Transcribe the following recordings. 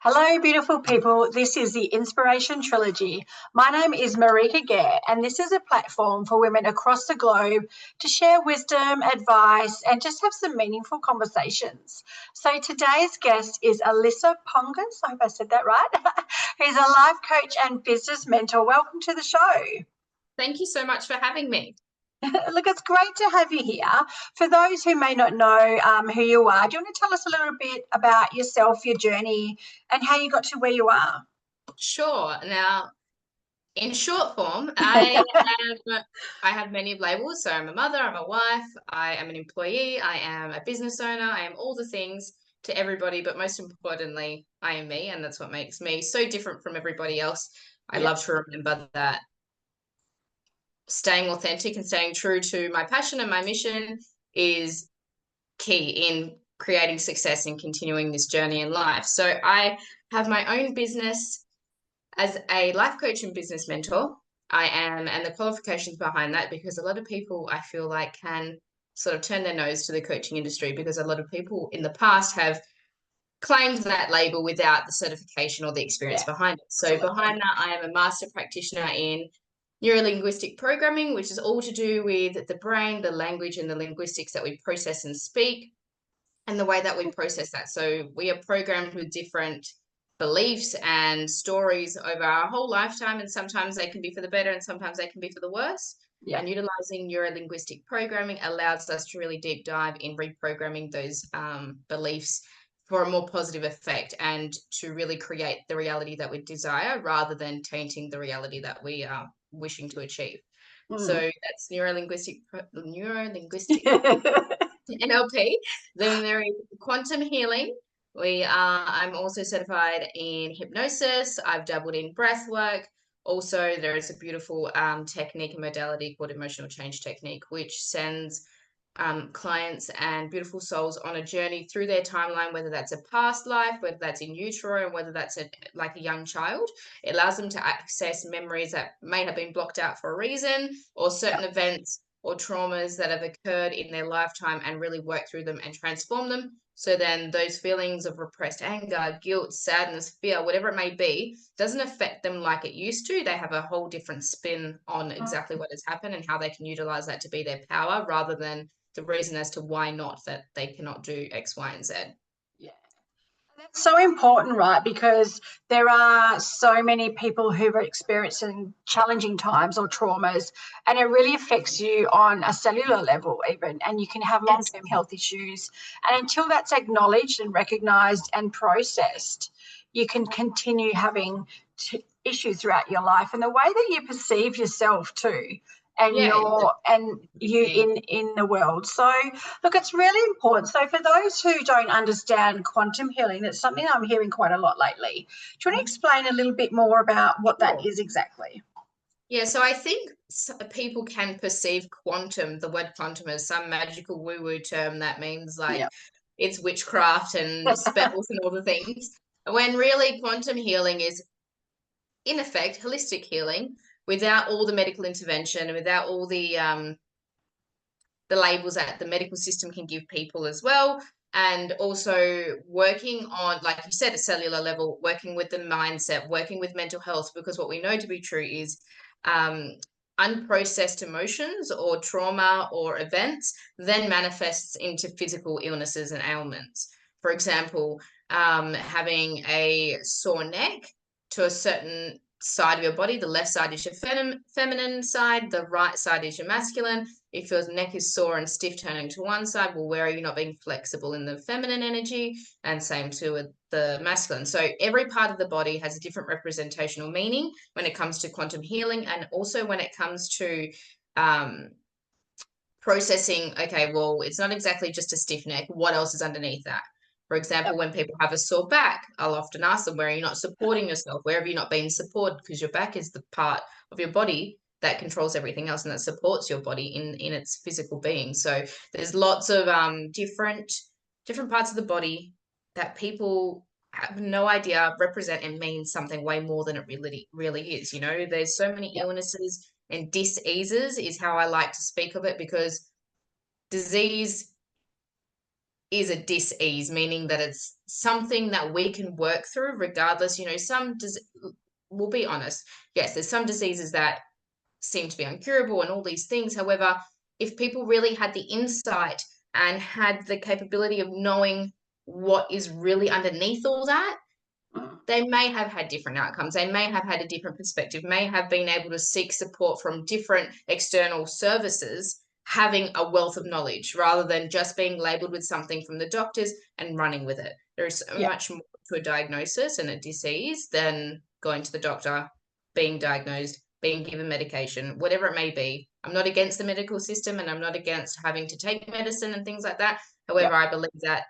Hello, beautiful people. This is the Inspiration Trilogy. My name is Marika Gare, and this is a platform for women across the globe to share wisdom, advice, and just have some meaningful conversations. So today's guest is Alissa Pongas. I hope I said that right. Who's a life coach and business mentor. Welcome to the show. Thank you so much for having me. Look, it's great to have you here. For those who may not know who you are, do you want to tell us a little bit about yourself, your journey, and how you got to where you are? Sure. Now, in short form, I have many labels. So I'm a mother, I'm a wife, I am an employee, I am a business owner, I am all the things to everybody, but most importantly, I am me, and that's what makes me so different from everybody else. I love to remember that staying authentic and staying true to my passion and my mission is key in creating success and continuing this journey in life. So I have my own business as a life coach and business mentor. And the qualifications behind that, because a lot of people I feel like can sort of turn their nose to the coaching industry, because a lot of people in the past have claimed that label without the certification or the experience behind it. So behind that, I am a master practitioner in neurolinguistic programming, which is all to do with the brain, the language, and the linguistics that we process and speak, and the way that we process that. So we are programmed with different beliefs and stories over our whole lifetime, and sometimes they can be for the better and sometimes they can be for the worse. And utilizing neurolinguistic programming allows us to really deep dive in reprogramming those beliefs for a more positive effect, and to really create the reality that we desire rather than tainting the reality that we are wishing to achieve. So that's neurolinguistic NLP. Then there is quantum healing. I'm also certified in hypnosis. I've dabbled in breath work. Also, there is a beautiful technique and modality called emotional change technique, which sends clients and beautiful souls on a journey through their timeline, whether that's a past life, whether that's in utero, and whether that's like a young child. It allows them to access memories that may have been blocked out for a reason, or certain events or traumas that have occurred in their lifetime, and really work through them and transform them. So then those feelings of repressed anger, guilt, sadness, fear, whatever it may be, doesn't affect them like it used to. They have a whole different spin on exactly what has happened and how they can utilize that to be their power, rather than the reason as to why not, that they cannot do X, Y, and Z. Yeah. That's so important, right? Because there are so many people who are experiencing challenging times or traumas, and it really affects you on a cellular level even, and you can have long-term health issues. And until that's acknowledged and recognized and processed, you can continue having issues throughout your life, and the way that you perceive yourself too, and you in the world. So look, it's really important. So for those who don't understand quantum healing, it's something I'm hearing quite a lot lately. Do you want to explain a little bit more about what that is exactly? Yeah, so I think people can perceive quantum, the word quantum, as some magical woo-woo term that means like it's witchcraft and spells and all the things, when really quantum healing is, in effect, holistic healing without all the medical intervention and without all the labels that the medical system can give people as well. And also working on, like you said, a cellular level, working with the mindset, working with mental health, because what we know to be true is unprocessed emotions or trauma or events then manifests into physical illnesses and ailments. For example, having a sore neck to a certain side of your body. The left side is your feminine side, the right side is your masculine. If your neck is sore and stiff turning to one side, well, where are you not being flexible in the feminine energy? And same too with the masculine. So every part of the body has a different representational meaning when it comes to quantum healing, and also when it comes to processing, okay, well, it's not exactly just a stiff neck. What else is underneath that? For example, when people have a sore back, I'll often ask them, where are you not supporting yourself? Where have you not been supported? Because your back is the part of your body that controls everything else and that supports your body in its physical being. So there's lots of different parts of the body that people have no idea represent and mean something way more than it really is. You know, there's so many illnesses and diseases is how I like to speak of it, because disease is a dis-ease, meaning that it's something that we can work through regardless. You know, we'll be honest, yes, there's some diseases that seem to be incurable and all these things. However, if people really had the insight and had the capability of knowing what is really underneath all that, they may have had different outcomes. They may have had a different perspective, may have been able to seek support from different external services, having a wealth of knowledge rather than just being labeled with something from the doctors and running with it. There is so much more to a diagnosis and a disease than going to the doctor, being diagnosed, being given medication, whatever it may be. I'm not against the medical system and I'm not against having to take medicine and things like that. However, I believe that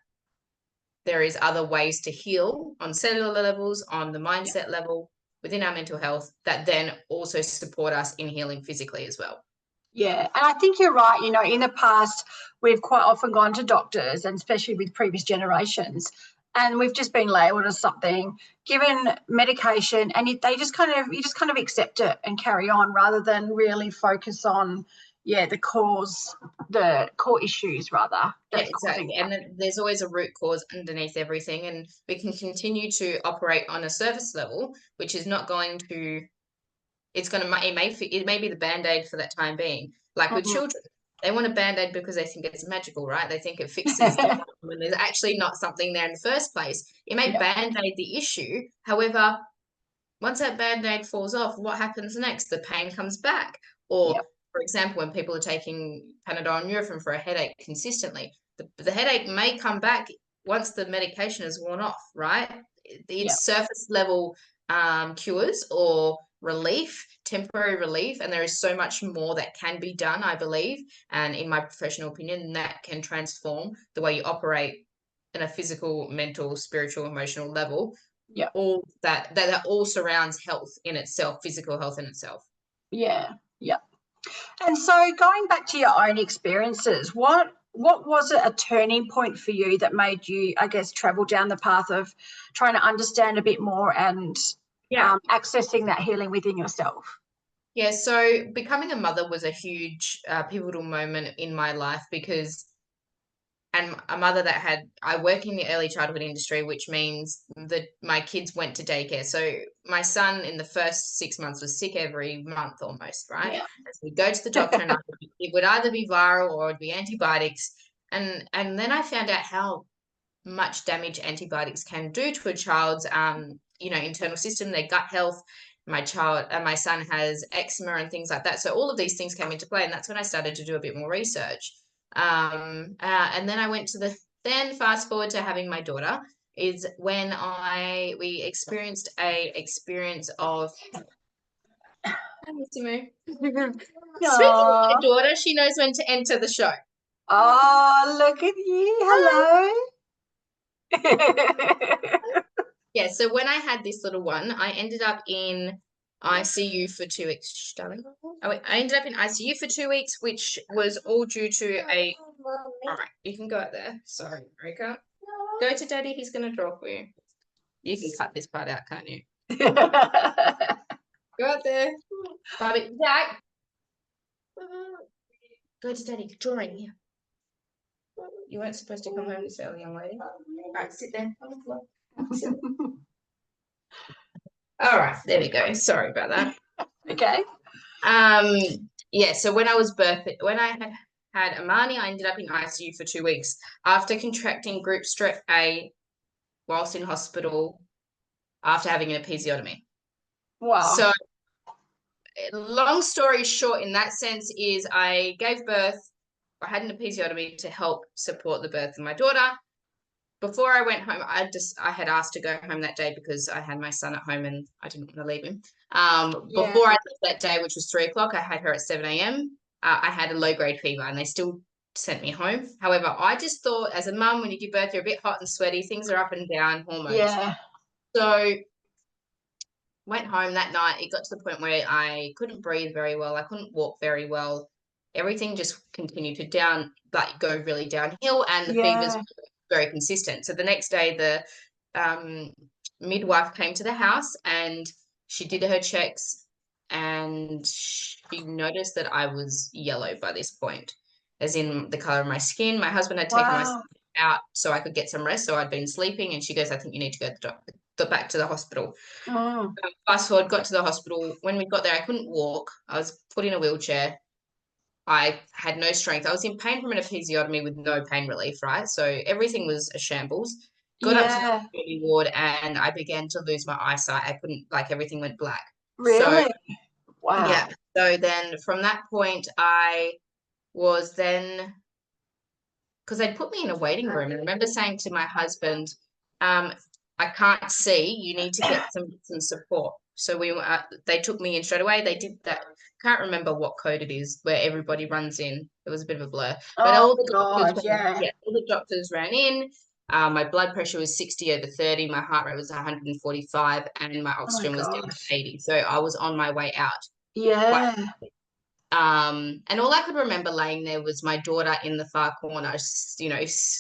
there is other ways to heal on cellular levels, on the mindset level, within our mental health, that then also support us in healing physically as well. Yeah, and I think you're right. You know, in the past, we've quite often gone to doctors, and especially with previous generations, and we've just been labelled as something, given medication, and you just kind of accept it and carry on rather than really focus on, the core issues rather. Yeah, exactly. And then there's always a root cause underneath everything, and we can continue to operate on a surface level, which is not going to. It may be the band-aid for that time being. Like with children, they want a band-aid because they think it's magical, right? They think it fixes the problem when there's actually not something there in the first place. It may band-aid the issue. However, once that band-aid falls off, what happens next? The pain comes back. Or, for example, when people are taking Panadol and Nurofen for a headache consistently, the headache may come back once the medication is worn off, right? It's surface level cures or relief, temporary relief, and there is so much more that can be done, I believe, and in my professional opinion, that can transform the way you operate in a physical, mental, spiritual, emotional level. All that all surrounds health in itself, physical health in itself. And so going back to your own experiences, what was it, a turning point for you that made you, I guess, travel down the path of trying to understand a bit more and accessing that healing within yourself? Yeah, so becoming a mother was a huge pivotal moment in my life because and a mother that I work in the early childhood industry, which means that my kids went to daycare. So my son in the first 6 months was sick every month almost, right? Yeah. So we'd go to the doctor and it would either be viral or it'd be antibiotics. And then I found out how much damage antibiotics can do to a child's internal system, their gut health. My son has eczema and things like that. So all of these things came into play. And that's when I started to do a bit more research. And then I went to then fast forward to having my daughter is when we experienced a experience of speaking of my daughter, she knows when to enter the show. Oh, look at you. Hello. Yeah, so when I had this little one, I ended up in ICU for 2 weeks. Darling. I ended up in ICU for 2 weeks, which was all due to all right, you can go out there. Sorry, Rika. Go to Daddy, he's going to draw for you. You can cut this part out, can't you? Go out there. Bobby, Dad. Go to Daddy, drawing here. You weren't supposed to come home this early, young lady. All right, sit there on the floor. All right, there we go. Sorry about that. Okay. Yeah, so when I had Amani, I ended up in ICU for 2 weeks after contracting group strep A whilst in hospital after having an episiotomy. Wow. So long story short in that sense is I gave birth, I had an episiotomy to help support the birth of my daughter. Before I went home, I had asked to go home that day because I had my son at home and I didn't want to leave him. Before I left that day, which was 3 o'clock, I had her at 7 a.m. I had a low-grade fever and they still sent me home. However, I just thought as a mum, when you give birth, you're a bit hot and sweaty. Things are up and down, hormones. Yeah. So went home that night. It got to the point where I couldn't breathe very well. I couldn't walk very well. Everything just continued to go really downhill, and the fevers were very consistent. So the next day, the midwife came to the house and she did her checks, and she noticed that I was yellow by this point, as in the color of my skin. My husband had taken my out so I could get some rest. So I'd been sleeping, and she goes, I think you need to go to back to the hospital. Mm. Fast forward, got to the hospital. When we got there, I couldn't walk. I was put in a wheelchair. I had no strength. I was in pain from an episiotomy with no pain relief, right? So everything was a shambles. Got up to the Yeah. community ward, and I began to lose my eyesight. I couldn't, like, everything went black. So, Really? Wow. yeah. So then from that point, I was then, because they'd put me in a waiting room. And I remember saying to my husband, I can't see. You need to get some support. So they took me in straight away. They did that. Can't remember what code it is where everybody runs in. It was a bit of a blur. But Oh God, yeah. all the doctors ran in. My blood pressure was 60/30. My heart rate was 145, and my Oh my oxygen was down to gosh. 80. So I was on my way out. Yeah. And all I could remember laying there was my daughter in the far corner,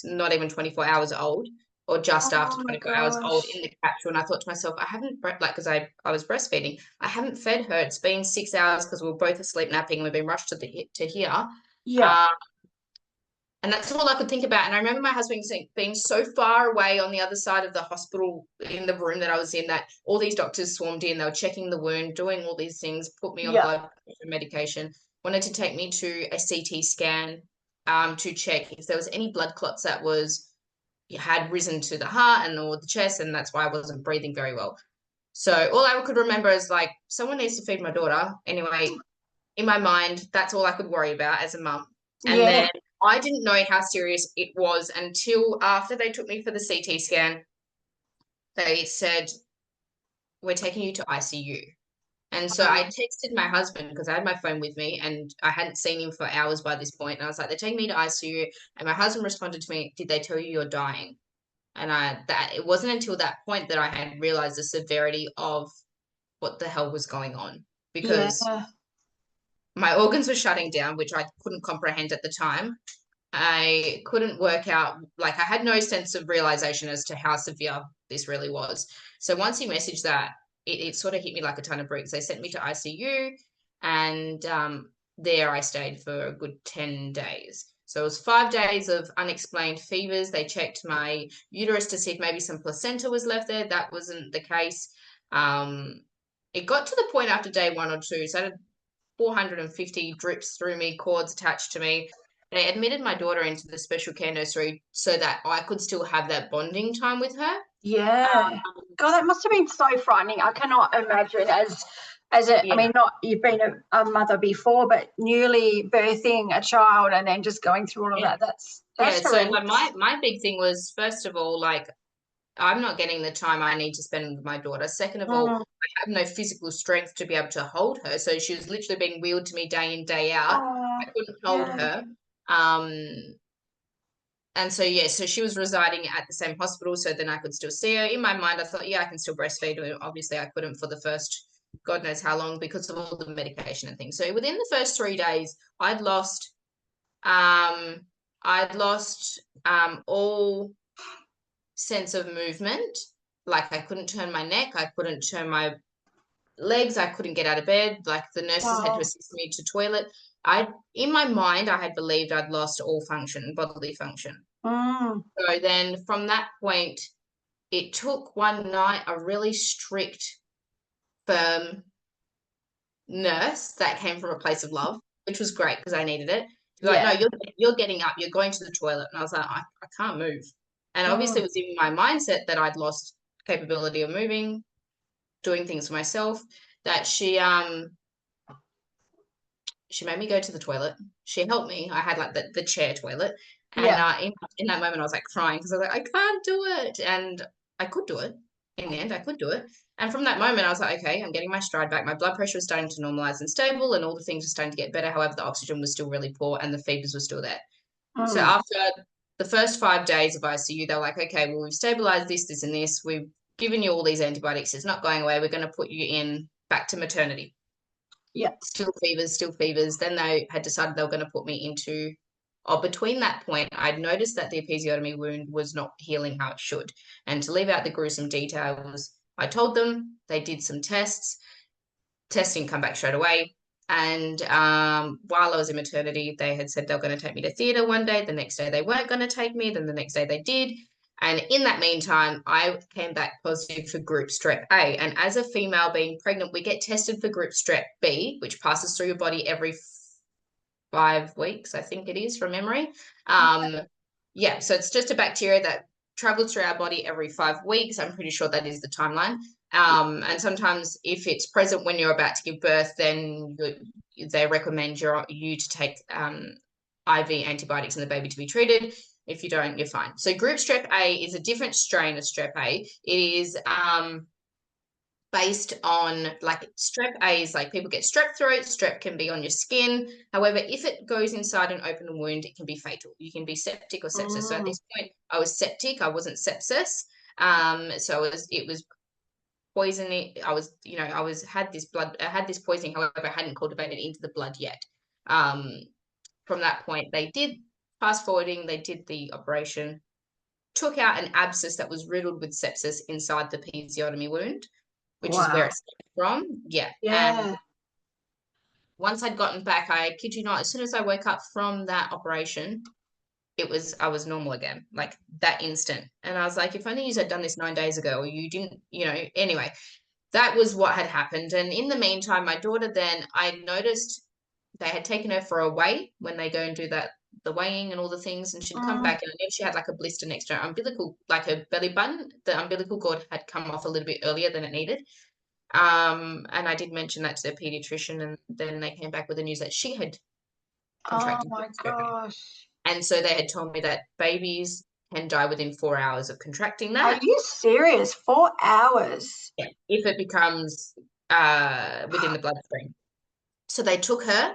not even 24 hours old, or just after Oh my 24 hours old, gosh. in the capsule. And I thought to myself, I haven't, like, because I was breastfeeding, I haven't fed her. It's been 6 hours because we were both asleep napping. We've been rushed to here. Yeah. And that's all I could think about. And I remember my husband being so far away on the other side of the hospital in the room that I was in, that all these doctors swarmed in. They were checking the wound, doing all these things, put me on Yeah. blood pressure medication, wanted to take me to a CT scan to check if there was any blood clots that had risen to the heart and or the chest, and that's why I wasn't breathing very well. So all I could remember is, like, someone needs to feed my daughter. Anyway, in my mind, that's all I could worry about as a mum. And Yeah. then I didn't know how serious it was until after they took me for the CT scan. They said, we're taking you to ICU. And so I texted my husband, because I had my phone with me and I hadn't seen him for hours by this point. And I was like, they're taking me to ICU. And my husband responded to me, did they tell you you're dying? And it wasn't until that point that I had realized the severity of what the hell was going on, Yeah. because my organs were shutting down, which I couldn't comprehend at the time. I couldn't work out, like, I had no sense of realization as to how severe this really was. So once he messaged that, it sort of hit me like a ton of bricks. They sent me to ICU, and there I stayed for a good 10 days. So it was 5 days of unexplained fevers. They checked my uterus to see if maybe some placenta was left there. That wasn't the case. It got to the point after day 1 or 2, so I had 450 drips through me, cords attached to me. They admitted my daughter into the special care nursery so that I could still have that bonding time with her. Yeah. God, that must have been so frightening. I cannot imagine I mean, not you've been a mother before, but newly birthing a child and then just going through all of that. That's So horrendous. my big thing was, first of all, like, I'm not getting the time I need to spend with my daughter. Second of all, Mm. I have no physical strength to be able to hold her. So she was literally being wheeled to me day in, day out. Oh, I couldn't hold yeah. her. And so, yeah, so she was residing at the same hospital, so then I could still see her. In my mind, I thought, yeah, I can still breastfeed. Obviously, I couldn't for the first God knows how long because of all the medication and things. So within the first 3 days, um, I'd lost all sense of movement. Like, I couldn't turn my neck, I couldn't turn my legs, I couldn't get out of bed. Like, the nurses had to Wow. assist me to toilet. In my mind, I had believed I'd lost all function, bodily function. Mm. So then from that point, it took one night a really strict, firm nurse that came from a place of love, which was great because I needed it. She was like, Yeah. no, you're getting up, you're going to the toilet. And I was like, I can't move. And obviously Mm. it was in my mindset that I'd lost capability of moving, doing things for myself, that she made me go to the toilet. She helped me. I had, like, the chair toilet. And Yeah. in that moment, I was like crying because I was like, I can't do it. And I could do it. In the end, I could do it. And from that moment, I was like, okay, I'm getting my stride back. My blood pressure was starting to normalize and stable, and all the things were starting to get better. However, the oxygen was still really poor and the fevers were still there. So Mm. after the first 5 days of ICU, they're like, okay, well, we've stabilized this, this, and this. We've given you all these antibiotics. It's not going away. We're going to put you in back to maternity. Yeah. Still fevers, still fevers. Then they had decided they were going to put me into, between that point, I'd noticed that the episiotomy wound was not healing how it should. And to leave out the gruesome details, I told them, they did some tests. Testing come back straight away. And while I was in maternity, they had said they were going to take me to theatre one day. The next day they weren't going to take me. Then the next day they did. And in that meantime, I came back positive for group strep A. And as a female being pregnant, we get tested for group strep B, which passes through your body every 5 weeks, I think it is from memory. Yeah, so it's just a bacteria that travels through our body every 5 weeks. I'm pretty sure that is the timeline. And sometimes if it's present when you're about to give birth, then they recommend you to take IV antibiotics in the baby to be treated. If you don't, you're fine. So group strep A is a different strain of strep A. It is based on, like, strep A is like people get strep throat. Strep can be on your skin. However, if it goes inside an open wound, it can be fatal. You can be septic or sepsis. So at this point, I was septic. I wasn't sepsis. So it was poisoning. I had this poisoning. However, I hadn't cultivated into the blood yet. From that point, they did the operation, took out an abscess that was riddled with sepsis inside the episiotomy wound, which is where it started from. Yeah. And once I'd gotten back, I kid you not, as soon as I woke up from that operation, I was normal again, like that instant. And I was like, if only you had done this 9 days ago, or you didn't, anyway, that was what had happened. And in the meantime, my daughter, then I noticed they had taken her for a weigh when they go and do the weighing and all the things, and she'd come back, and I knew she had like a blister next to her umbilical, like her belly button. The umbilical cord had come off a little bit earlier than it needed. And I did mention that to the pediatrician, and then they came back with the news that she had contracted. Oh my gosh. And so they had told me that babies can die within 4 hours of contracting that. Are you serious? 4 hours? Yeah, if it becomes within the bloodstream. So they took her,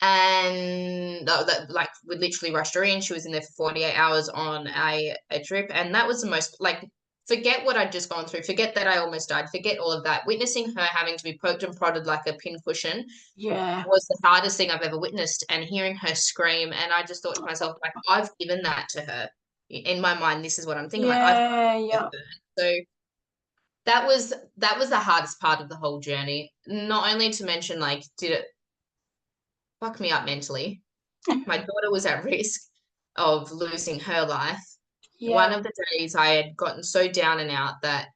and like we literally rushed her in. She was in there for 48 hours on a drip, and that was the most, like, forget what I'd just gone through, forget that I almost died, forget all of that. Witnessing her having to be poked and prodded like a pincushion was the hardest thing I've ever witnessed, and hearing her scream, and I just thought to myself, like, I've given that to her. In my mind, this is what I'm thinking. So that was the hardest part of the whole journey. Not only to mention, like, did it fuck me up mentally. My daughter was at risk of losing her life. One of the days I had gotten so down and out that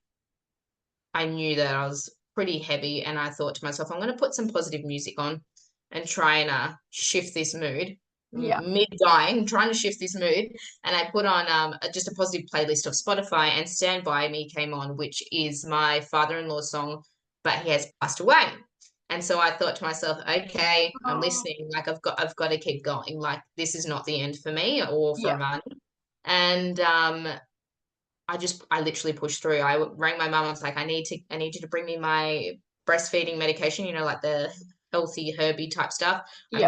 I knew that I was pretty heavy, and I thought to myself, I'm going to put some positive music on and try and shift this mood. Mid-dying, trying to shift this mood, and I put on just a positive playlist of Spotify, and Stand By Me came on, which is my father-in-law's song, but he has passed away. And so I thought to myself, okay, I'm listening, like I've got to keep going, like this is not the end for me or for Marnie. And I literally pushed through. I rang my mum. I was like, I need you to bring me my breastfeeding medication, like the healthy herby type stuff. They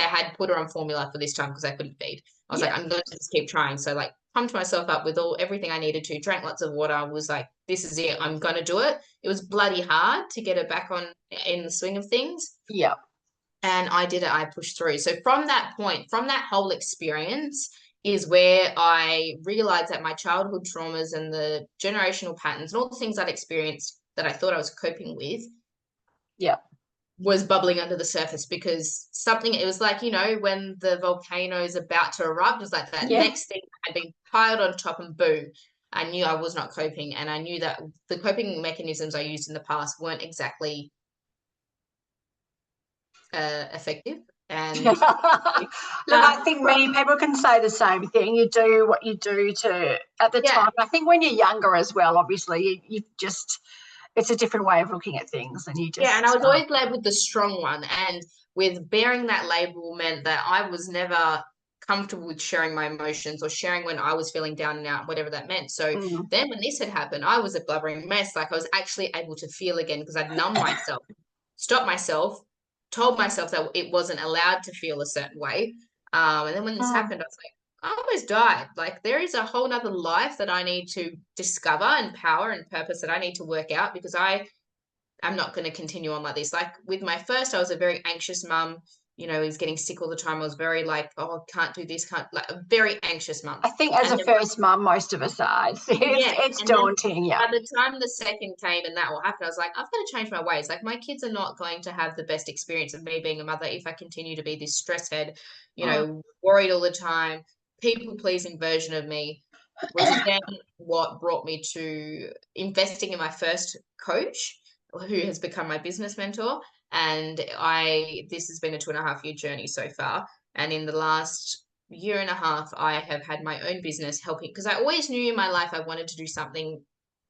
had put her on formula for this time because I couldn't feed. I was like, I'm going to just keep trying. So, like, pumped myself up with everything I needed to, drank lots of water. I was like, this is it. I'm going to do it. It was bloody hard to get her back on in the swing of things. Yeah. And I did it. I pushed through. So from that point, from that whole experience, is where I realized that my childhood traumas and the generational patterns and all the things I'd experienced that I thought I was coping with was bubbling under the surface, because it was like, when the volcano is about to erupt, it was like that next thing had been piled on top, and boom, I knew I was not coping. And I knew that the coping mechanisms I used in the past weren't exactly effective. And look, I think many people can say the same thing. You do what you do at the time. I think when you're younger as well, obviously, you just, it's a different way of looking at things, and you just and I was always labeled the strong one, and with bearing that label meant that I was never comfortable with sharing my emotions or sharing when I was feeling down and out, whatever that meant. So then when this had happened, I was a blubbering mess. Like, I was actually able to feel again because I'd numbed myself, stopped myself, told myself that it wasn't allowed to feel a certain way. And then when this happened, I was like, I almost died. Like, there is a whole nother life that I need to discover, and power and purpose that I need to work out, because I'm not going to continue on like this. Like with my first, I was a very anxious mum. is getting sick all the time. I was very like, oh, can't do this, can't, like a very anxious mum. I think as a first mum, most of us are. It's daunting, yeah. By the time the second came and that all happened, I was like, I've got to change my ways. Like, my kids are not going to have the best experience of me being a mother if I continue to be this stress head, worried all the time, people-pleasing version of me, which is then what brought me to investing in my first coach, who has become my business mentor. And this has been a 2.5-year journey so far. And in the last year and a half, I have had my own business helping, because I always knew in my life I wanted to do something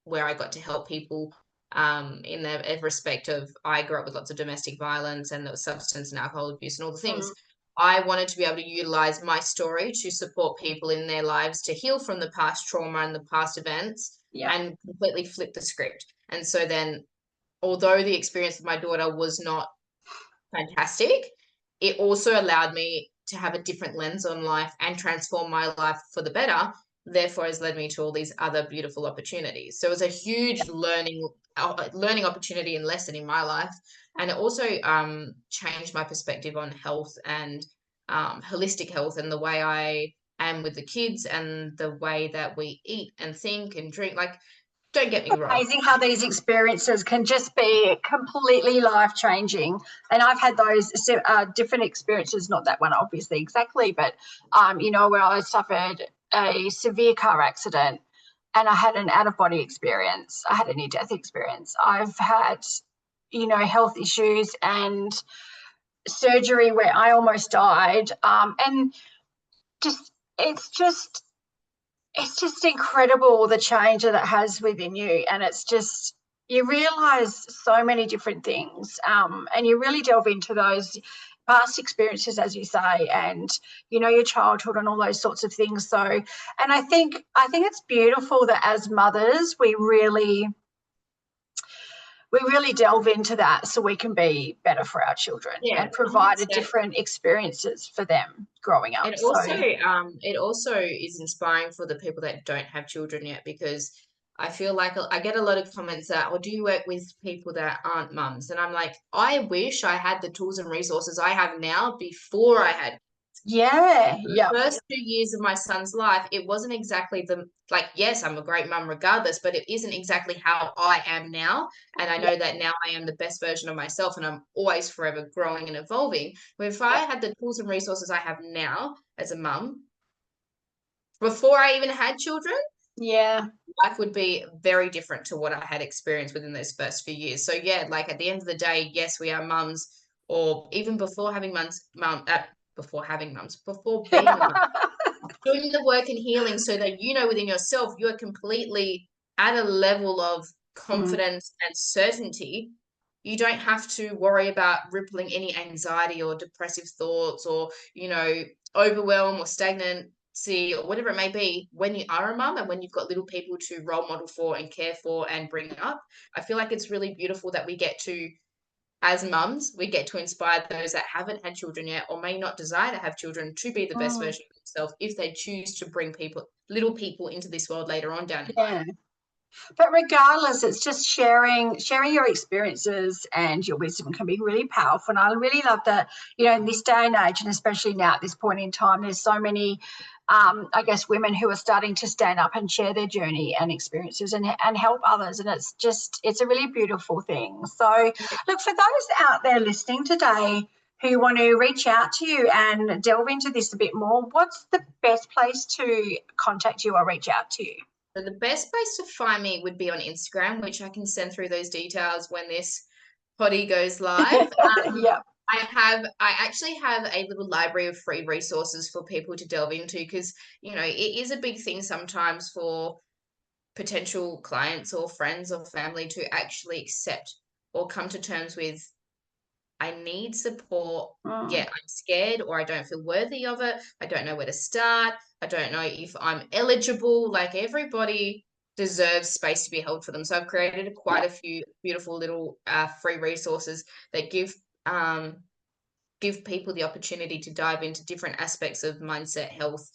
where I got to help people in the respect of, I grew up with lots of domestic violence and there was substance and alcohol abuse and all the things. I wanted to be able to utilize my story to support people in their lives to heal from the past trauma and the past events and completely flip the script. And so then, although the experience with my daughter was not fantastic, it also allowed me to have a different lens on life and transform my life for the better. Therefore, has led me to all these other beautiful opportunities. So it was a huge learning opportunity and lesson in my life. And it also changed my perspective on health and holistic health, and the way I am with the kids and the way that we eat and think and drink. Like, don't get me wrong. Amazing how these experiences can just be completely life-changing. And I've had those different experiences, not that one obviously exactly, but, where I suffered a severe car accident and I had an out-of-body experience. I had a near-death experience. I've had, health issues and surgery where I almost died. And it's just incredible, the change that it has within you. And it's just, you realize so many different things, and you really delve into those past experiences, as you say, and your childhood and all those sorts of things. So, and I think it's beautiful that as mothers we really delve into that so we can be better for our children and provide different experiences for them growing up. It also is inspiring for the people that don't have children yet, because I feel like I get a lot of comments that, do you work with people that aren't mums? And I'm like, I wish I had the tools and resources I have now before I had. The first 2 years of my son's life, it wasn't exactly yes, I'm a great mum regardless, but it isn't exactly how I am now. And I know that now I am the best version of myself, and I'm always forever growing and evolving. But if I had the tools and resources I have now as a mum, before I even had children, life would be very different to what I had experienced within those first few years. So like at the end of the day, yes, we are mums, or even before having before being a mum, doing the work and healing so that within yourself you are completely at a level of confidence and certainty. You don't have to worry about rippling any anxiety or depressive thoughts or overwhelm or stagnancy or whatever it may be when you are a mum and when you've got little people to role model for and care for and bring up. I feel like it's really beautiful that we get to, as mums, we get to inspire those that haven't had children yet or may not desire to have children to be the best version of themselves if they choose to bring little people into this world later on down the line. But regardless, it's just sharing your experiences and your wisdom can be really powerful. And I really love that, in this day and age, and especially now at this point in time, there's so many, women who are starting to stand up and share their journey and experiences and help others. And it's a really beautiful thing. So look, for those out there listening today who want to reach out to you and delve into this a bit more, what's the best place to contact you or reach out to you? So the best place to find me would be on Instagram, which I can send through those details when this potty goes live. I actually have a little library of free resources for people to delve into, because, it is a big thing sometimes for potential clients or friends or family to actually accept or come to terms with, I need support. I'm scared, or I don't feel worthy of it. I don't know where to start. I don't know if I'm eligible. Like, everybody deserves space to be held for them. So I've created quite a few beautiful little free resources that give people the opportunity to dive into different aspects of mindset, health,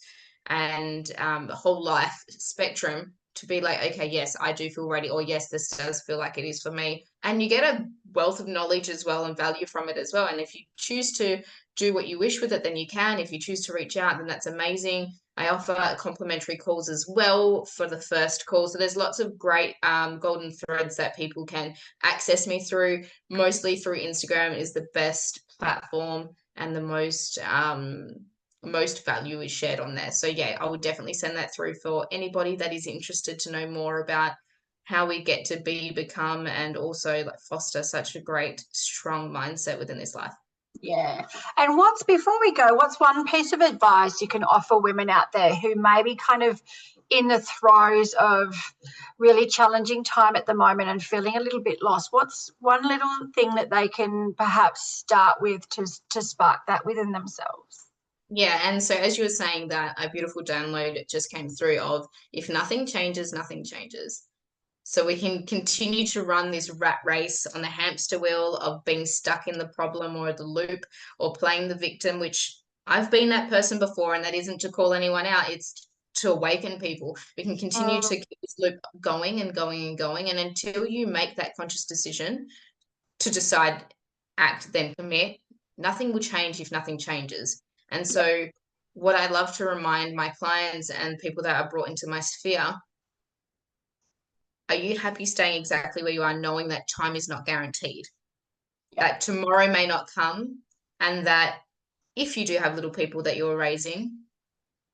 and the whole life spectrum to be like, okay, yes, I do feel ready, or yes, this does feel like it is for me. And you get a wealth of knowledge as well and value from it as well. And if you choose to do what you wish with it, then you can. If you choose to reach out, then that's amazing. I offer complimentary calls as well for the first call. So there's lots of great golden threads that people can access me through. Mostly through Instagram is the best platform, and the most value is shared on there. So yeah, I would definitely send that through for anybody that is interested to know more about how we get to become, and also like foster such a great, strong mindset within this life. Yeah. And before we go, what's one piece of advice you can offer women out there who may be kind of in the throes of really challenging time at the moment and feeling a little bit lost? What's one little thing that they can perhaps start with to spark that within themselves? Yeah, and so as you were saying, that a beautiful download just came through of, if nothing changes, nothing changes. So we can continue to run this rat race on the hamster wheel of being stuck in the problem or the loop or playing the victim, which I've been that person before, and that isn't to call anyone out, it's to awaken people. We can continue to keep this loop going and going and going, and until you make that conscious decision to decide, act, then commit, nothing will change if nothing changes. And so what I love to remind my clients and people that are brought into my sphere, are you happy staying exactly where you are, knowing that time is not guaranteed, that tomorrow may not come, and that if you do have little people that you're raising,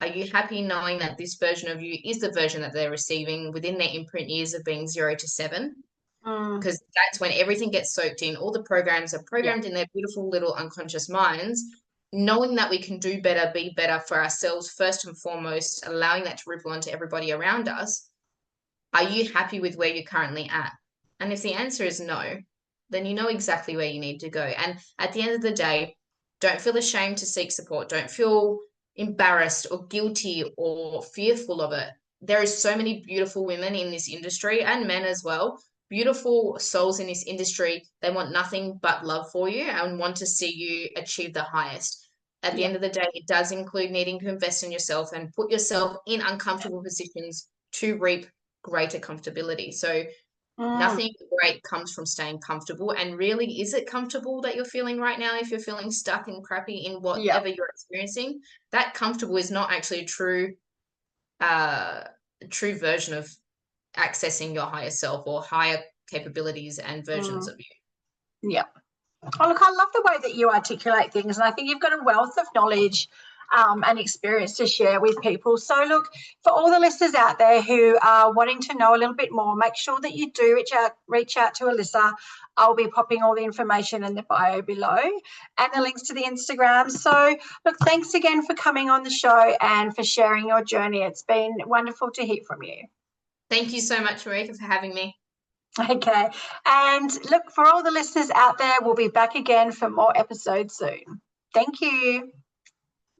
are you happy knowing that this version of you is the version that they're receiving within their imprint years of being 0 to 7? Because that's when everything gets soaked in. All the programs are programmed in their beautiful little unconscious minds, knowing that we can do better, be better for ourselves first and foremost, allowing that to ripple onto everybody around us. Are you happy with where you're currently at? And if the answer is no, then you know exactly where you need to go. And at the end of the day, don't feel ashamed to seek support. Don't feel embarrassed or guilty or fearful of it. There is so many beautiful women in this industry, and men as well, beautiful souls in this industry. They want nothing but love for you and want to see you achieve the highest. At the end of the day, it does include needing to invest in yourself and put yourself in uncomfortable positions to reap greater comfortability. So nothing great comes from staying comfortable. And really, is it comfortable that you're feeling right now? If you're feeling stuck and crappy in whatever you're experiencing, that comfortable is not actually a true version of accessing your higher self or higher capabilities and versions of you. Yeah. Oh, look, I love the way that you articulate things, and I think you've got a wealth of knowledge and experience to share with people. So, look, for all the listeners out there who are wanting to know a little bit more, make sure that you do reach out to Alissa. I'll be popping all the information in the bio below and the links to the Instagram. So, look, thanks again for coming on the show and for sharing your journey. It's been wonderful to hear from you. Thank you so much, Marika, for having me. Okay. And look, for all the listeners out there, we'll be back again for more episodes soon. Thank you.